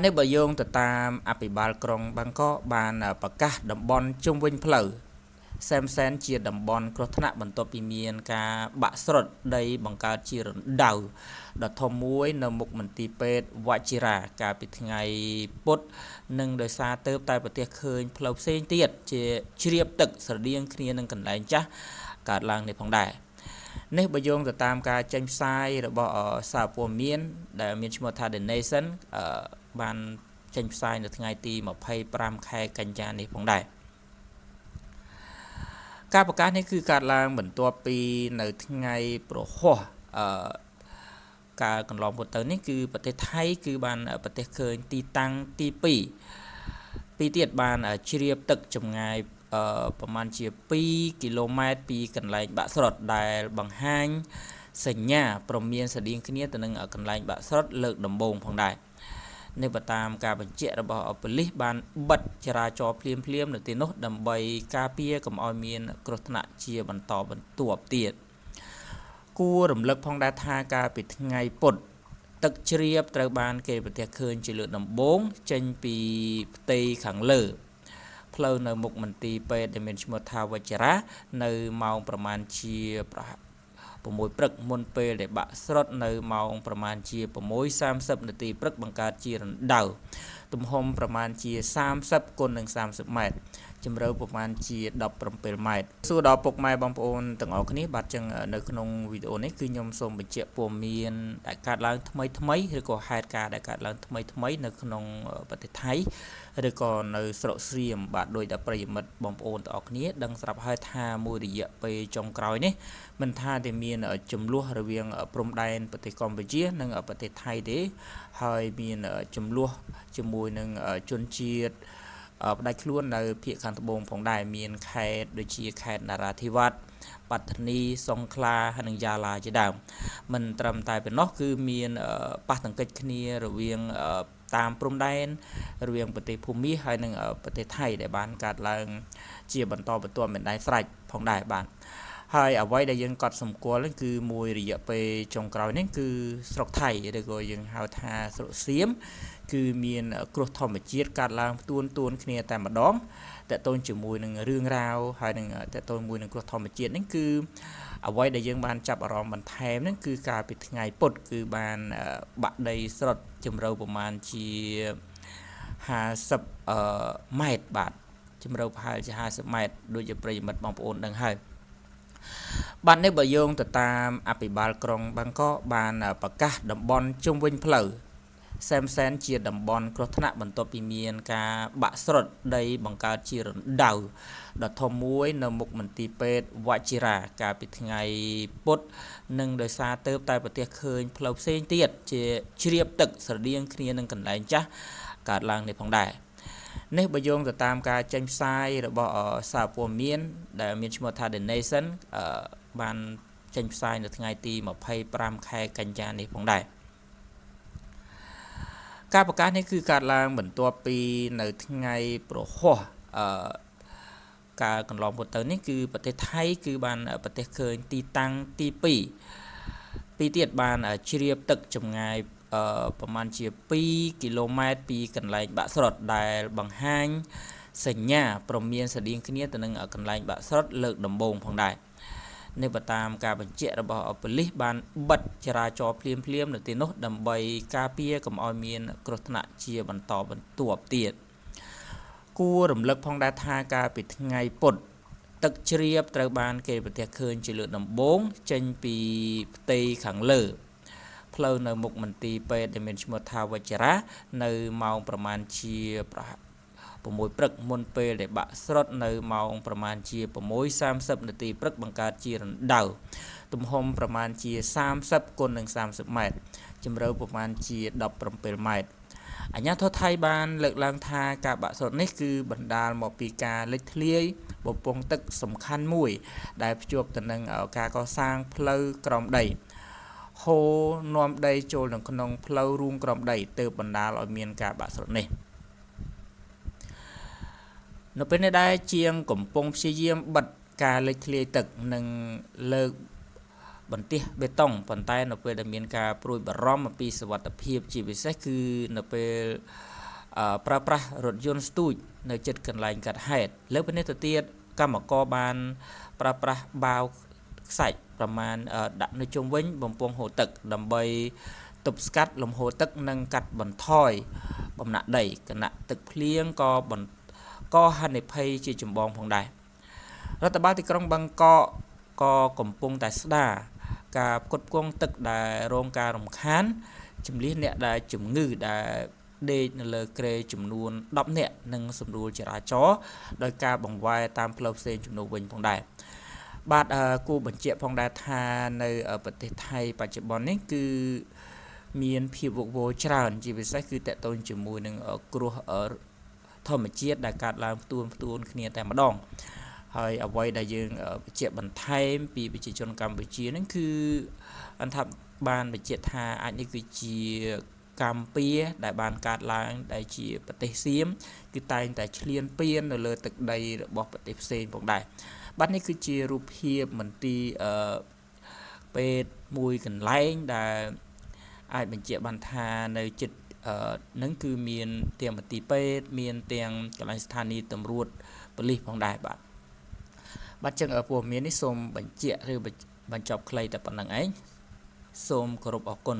នេះបើយោងទៅតាមអភិបាលក្រុងបាងកកបានប្រកាសតំបន់ជុំវិញផ្លូវសែមសែនជាតំបន់គ្រោះថ្នាក់បន្ទាប់ពីមានការបាក់ស្រុតដីបង្កើតជារណ្ដៅដ៏ធំមួយនៅមុខមន្ទីរពេទ្យវជីរាកាលពីថ្ងៃពុធនិងដោយសារទៅតែប្រទេសឃើញផ្លូវផ្សេងទៀតជាជ្រាបទឹកស្រដៀងគ្នានឹងកន្លែងចាស់កើតឡើងនេះផងដែរនេះបើយោងទៅតាមការចេញផ្សាយរបស់សារព័ត៌មានដែលមានឈ្មោះថា The Nation បានចេញផ្សាយនៅថ្ងៃទី25ខែកញ្ញានេះផងដែរការប្រកាសនេះគឺកើតឡើងបន្ទាប់ពីនៅថ្ងៃប្រហ័សការកន្លងផុតទៅនេះគឺប្រទេសថៃគឺបានប្រទេសឃើញទីតាំងទី2ទៀតបានជ្រាបទឹកចម្ងាយប្រមាណជា2គីឡូម៉ែត្រពីកន្លែងបាក់ស្រុតដែលបង្ហាញសញ្ញាព្រមានស្តៀងគ្នាទៅនឹងកន្លែងបាក់ស្រុតលើកដំបូងផងដែរនេះបើតាមការបញ្ជាក់របស់ប៉ូលីសបានបិទចរាចរណ៍ភ្លាមនៅទីនោះដើម្បីការពារកុំឲ្យមានគ្រោះថ្នាក់ជាបន្តបន្ទាប់ទៀតគួររំលឹកផងដែរថាកាលពីថ្ងៃពុធទឹកជ្រាបត្រូវបានគេប្រទះឃើញជាលើកដំបូងចេញពីផ្ទៃខាងលើផ្លូវនៅមុខមន្ទីរពេទ្យដែលមានឈ្មោះថាវជីរានៅម៉ោងប្រមាណជា6ព្រឹកមុនពេលដែលបាក់ស្រុតនៅម៉ោងប្រមាណជា 6:30 នាទីព្រឹកបង្កើតជារណ្ដៅទំហំប្រមាណជា30 គុណនឹង30ម៉ែត្រជម្រៅប្រមាណជា17ម៉ែត្រសួរដល់ពុកម៉ែបងប្អូនទាំងអស់គ្នាបាទចឹងនៅក្នុងវីដេអូនេះគឺខ្ញុំសូមបញ្ជាក់ព័ត៌មានដែលកើតឡើងថ្មីឬក៏ហេតុការណ៍ដែលកើតឡើងថ្មីនៅក្នុងប្រទេសថៃឬក៏នៅស្រុកសៀមបាទដោយតែប្រិយមិត្តបងប្អូនទាំងអស់គ្នាដឹងស្រាប់ហើយថាមួយរយៈពេលចុងក្រោយនេះមិនថាតែមានចំនួនរវាងព្រំដែនប្រទេសកម្ពុជានិងប្រទេសថៃទេហើយមានចំនួនជាមួយនឹងជនជាតិផ្ដាច់ខ្លួននៅភាគខាងត្បូងផងដែរមានខេត្តដូចជាខេត្តនរាธิវត្តปัตตานีសង្ខឡានិងយ៉ាឡាជាដើមមិនត្រឹមតែប៉ុណ្ណោះគឺមានប៉ះទង្គិចគ្នារវាងតាមព្រំដែនរវាងប្រទេសភូមាហើយនិងប្រទេសថៃដែលបានកើតឡើងជាបន្តបន្ទាប់មិនដែរស្រេចផងដែរបាទហើយអ្វីដែលយើងកត់សម្គាល់គឺមួយរយៈពេលចុងក្រោយនេះគឺស្រុកថៃឬក៏យើងហៅថាស្រុកសៀមគឺមានគ្រោះធម្មជាតិកើតឡើងទួនគ្នាតែម្ដងតើតូនជាមួយនឹងរឿងរ៉ាវហើយនឹងតើតូនមួយនឹងគ្រោះធម្មជាតិនេះគឺអ្វីដែលយើងបានចាប់អារម្មណ៍បន្ថែមហ្នឹងគឺកាលពីថ្ងៃពុធគឺបានបាក់ដីស្រុតជម្រៅប្រមាណជា50ម៉ែត្របាទជម្រៅប្រហែលជា50ម៉ែត្រដូចជាប្រិយមិត្តបងប្អូនដឹងហើយបាទនេះបើយោងទៅតាមអភិបាលក្រុងបាងកកបានប្រកាសតំបន់ជុំវិញផ្លូវសែមសែនជាតំបន់គ្រោះថ្នាក់បន្ទាប់ពីមានការបាក់ស្រុតដីបង្កើតជារណ្ដៅដ៏ធំមួយនៅមុខមន្ទីរពេទ្យវជីរាកាលពីថ្ងៃពុធនិងដោយសារទៅតែប្រទេសឃើញផ្លូវផ្សេងទៀតជាជ្រាបទឹកស្រដៀងគ្នានឹងកន្លែងចាស់កើតឡើងនេះផងដែរនេះបើយោងទៅតាមការចេញផ្សាយរបស់សារព័ត៌មានដែលមានឈ្មោះថា The Nation បានចេញផ្សាយនៅថ្ងៃទី25ខែកញ្ញានេះផងដែរការប្រកាសនេះគឺកើតឡើងបន្ទាប់ពីនៅថ្ងៃប្រហ័សការកន្លងផុតទៅនេះគឺប្រទេសថៃគឺបានប្រទេសឃើញទីតាំងទី2ទៀតបានជ្រាបទឹកចម្ងាយប្រមាណជា2គីឡូម៉ែត្រពីកន្លែងបាក់ស្រុតដែលបង្ហាញសញ្ញាព្រមានស្តៀងគ្នាទៅនឹងកន្លែងបាក់ស្រុតលើកដំបូងផងដែរនេះបើតាមការបញ្ជាក់របស់ប៉ូលីសបានបិទចរាចរណ៍ភ្លាមនៅទីនោះដើម្បីការពារកុំឲ្យមានគ្រោះថ្នាក់ជាបន្តបន្ទាប់ទៀតគួររំលឹកផងដែរថាកាលពីថ្ងៃពុធទឹកជ្រាបត្រូវបានគេប្រទះឃើញជាលើកដំបូងចេញពីផ្ទៃខាងលើផ្លូវនៅមុខមន្ទីរពេទ្យដែលមានឈ្មោះថាវជីរានៅម៉ោងប្រមាណជា6ព្រឹកមុនពេលដែលបាក់ស្រុតនៅម៉ោងប្រមាណជា 6:30 នាទីព្រឹកបង្កើតជារណ្ដៅទំហំប្រមាណជា30គុណនឹង30ម៉ែត្រជម្រៅប្រមាណជា17ម៉ែត្រអាជ្ញាធរថៃបានលើកឡើងថាការបាក់ស្រុតនេះគឺបណ្ដាលមកពីការលេចធ្លាយបំពង់ទឹកសំខាន់មួយដែលភ្ជាប់ទៅនឹងការកសាងផ្លូវក្រោមដីហូរនាំដីចូលនៅក្នុងផ្លូវរូងក្រោមដីទើបបណ្ដាលឲ្យមានការបាក់ស្រុតនេះនៅពេលនេះដែរជាងកំពុងព្យាយាមបិទការលេចធ្លាយទឹកនិងលើក បន្ទះបេតុងប៉ុន្តែនៅពេលដែលមានការព្រួយបារម្ភអំពីសុវត្ថិភាពជាពិសេសគឺនៅពេលប្រើប្រាស់រថយន្តស្ទូចនៅជិតកន្លែងកាត់ហេតុលើពីនេះទៅទៀតកម្មករបានប្រើប្រាស់បាវខ្សាច់ប្រមាណដាក់នៅជុំវិញបំពង់ហូរទឹកដើម្បីទប់ស្កាត់លំហូរទឹកនិងកាត់បន្ថយបំណាក់ដីគណៈទឹកភ្លៀងក៏ហានិភ័យជាចម្បងផងដែររដ្ឋបាលទីក្រុងបាងកកក៏កំពុងតែស្ដារការផ្គត់ផ្គង់ទឹកដែលរងការរំខានជំនះអ្នកដែលជំងឺដែលដេកនៅលើគ្រែចំនួន10នាក់និងសម្រួលចរាចរណ៍ដោយការបង្វែរតាមផ្លូវផ្សេងចំនួនវិញផងដែរបាទគូបញ្ជាក់ផងដែរថានៅប្រទេសថៃបច្ចុប្បន្ននេះគឺមានភាពវឹកវរច្រើនជាពិសេសគឺតកតូនជាមួយនឹងគ្រោះធម្មជាតិដែលកើតឡើងផ្ទួនគ្នាតែម្ដងហើយអ្វីដែលយើងបញ្ជាក់បន្ថែមពីប្រជាជនកម្ពុជាហ្នឹងគឺអន្តរបានបញ្ជាក់ថាអាចនេះគឺជាកម្ពុជាដែលបានកើតឡើងដែលជាប្រទេសសៀមគឺតែងតែឈ្លានពាននៅលើទឹកដីរបស់ប្រទេសផ្សេងផងដែរបាទនេះគឺជារូបភាពមន្ទីរពេទ្យមួយកន្លែងដែលអាចបញ្ជាក់បានថានៅចិត្តនឹងគឺមានទាំងមន្ទីរពេទ្យមានទាំងកន្លែងស្ថានីយ៍តម្រួតប៉ូលីសផងដែរបាទចឹងព័ត៌មាននេះសូមបញ្ជាក់ឬបញ្ចប់ខ្លីតែប៉ុណ្្នឹងឯងសូមគោរពអរគុណ